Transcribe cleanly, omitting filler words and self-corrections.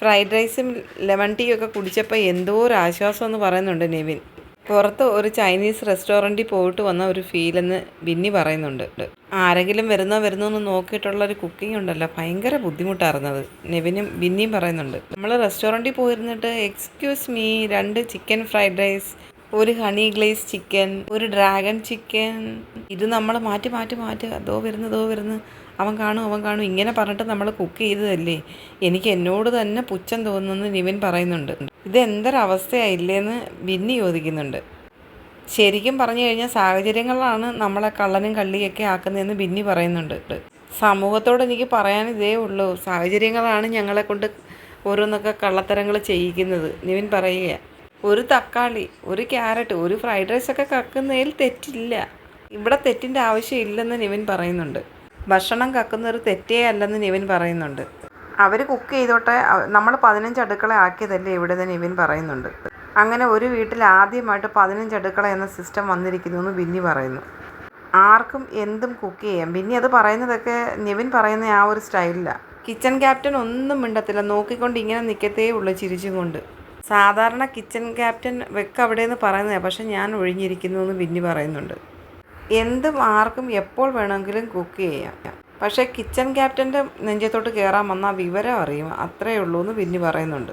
Fried റൈസും lemon ടീയും ഒക്കെ കുടിച്ചപ്പോൾ എന്തോ ഒരു ആശ്വാസം എന്ന് പറയുന്നുണ്ട് നിവിൻ. പുറത്ത് ഒരു ചൈനീസ് റെസ്റ്റോറൻറ്റിൽ പോയിട്ട് വന്ന ഒരു ഫീലെന്ന് ബിന്നി പറയുന്നുണ്ട്. ആരെങ്കിലും വരുന്നോ എന്ന് നോക്കിയിട്ടുള്ളൊരു കുക്കിംഗ് ഉണ്ടല്ലോ, ഭയങ്കര ബുദ്ധിമുട്ടായിരുന്നത് നിവിനും ബിന്നിയും പറയുന്നുണ്ട്. നമ്മൾ റെസ്റ്റോറൻറ്റിൽ പോയിരുന്നിട്ട് excuse me 2 chicken fried rice, ഒരു ഹണി ഗ്ലേസ് ചിക്കൻ, ഒരു ഡ്രാഗൺ ചിക്കൻ, ഇത് നമ്മൾ മാറ്റി ദോ വരുന്നു അവൻ കാണും ഇങ്ങനെ പറഞ്ഞിട്ട് നമ്മൾ കുക്ക് ചെയ്തതല്ലേ. എനിക്ക് എന്നോട് തന്നെ പുച്ഛം തോന്നുന്നു നിവിൻ പറയുന്നുണ്ട്. ഇത് എന്തൊരവസ്ഥയായില്ലേന്ന് ബിന്നി ചോദിക്കുന്നുണ്ട്. ശരിക്കും പറഞ്ഞു കഴിഞ്ഞാൽ സാഹചര്യങ്ങളാണ് നമ്മളെ കള്ളനും കള്ളിയൊക്കെ ആക്കുന്നതെന്ന് ബിന്നി പറയുന്നുണ്ട്. സമൂഹത്തോട് എനിക്ക് പറയാൻ ഇതേ ഉള്ളൂ, സാഹചര്യങ്ങളാണ് ഞങ്ങളെ കൊണ്ട് ഓരോന്നൊക്കെ കള്ളത്തരങ്ങൾ ചെയ്യിക്കുന്നത് നിവിൻ പറയുക. ഒരു തക്കാളി, ഒരു ക്യാരറ്റ്, ഒരു ഫ്രൈഡ് റൈസൊക്കെ കക്കുന്നതിൽ തെറ്റില്ല. ഇവിടെ തെറ്റിൻ്റെ ആവശ്യമില്ലെന്ന് നിവിൻ പറയുന്നുണ്ട്. ഭക്ഷണം കക്കുന്നൊരു തെറ്റേ അല്ലെന്ന് നിവിൻ പറയുന്നുണ്ട്. അവർ കുക്ക് ചെയ്തോട്ടെ, നമ്മൾ 15 അടുക്കള ആക്കിയതല്ലേ ഇവിടെ നിന്ന് നിവിൻ പറയുന്നുണ്ട്. അങ്ങനെ ഒരു വീട്ടിൽ ആദ്യമായിട്ട് 15 അടുക്കള എന്ന സിസ്റ്റം വന്നിരിക്കുന്നു എന്ന് ബിന്നി പറയുന്നു. ആർക്കും എന്തും കുക്ക് ചെയ്യാം. ബിന്നി അത് പറയുന്നതൊക്കെ നിവിൻ പറയുന്ന ആ ഒരു സ്റ്റൈലിലാണ്. കിച്ചൺ ക്യാപ്റ്റൻ ഒന്നും മിണ്ടത്തില്ല, നോക്കിക്കൊണ്ട് ഇങ്ങനെ നിൽക്കത്തേ ഉള്ളൂ ചിരിച്ചും കൊണ്ട്. സാധാരണ കിച്ചൺ ക്യാപ്റ്റൻ അവിടെ നിന്ന് പറയുന്നതാണ്, പക്ഷെ ഞാൻ ഒഴിഞ്ഞിരിക്കുന്നു എന്ന് ബിന്നി പറയുന്നുണ്ട്. എന്തും ആർക്കും എപ്പോൾ വേണമെങ്കിലും കുക്ക് ചെയ്യാം, പക്ഷേ കിച്ചൺ ക്യാപ്റ്റൻ്റെ നെഞ്ചത്തോട്ട് കയറാൻ വന്നാൽ വിവരം അറിയും, അത്രയേ ഉള്ളൂ എന്ന് ബിന്നി പറയുന്നുണ്ട്.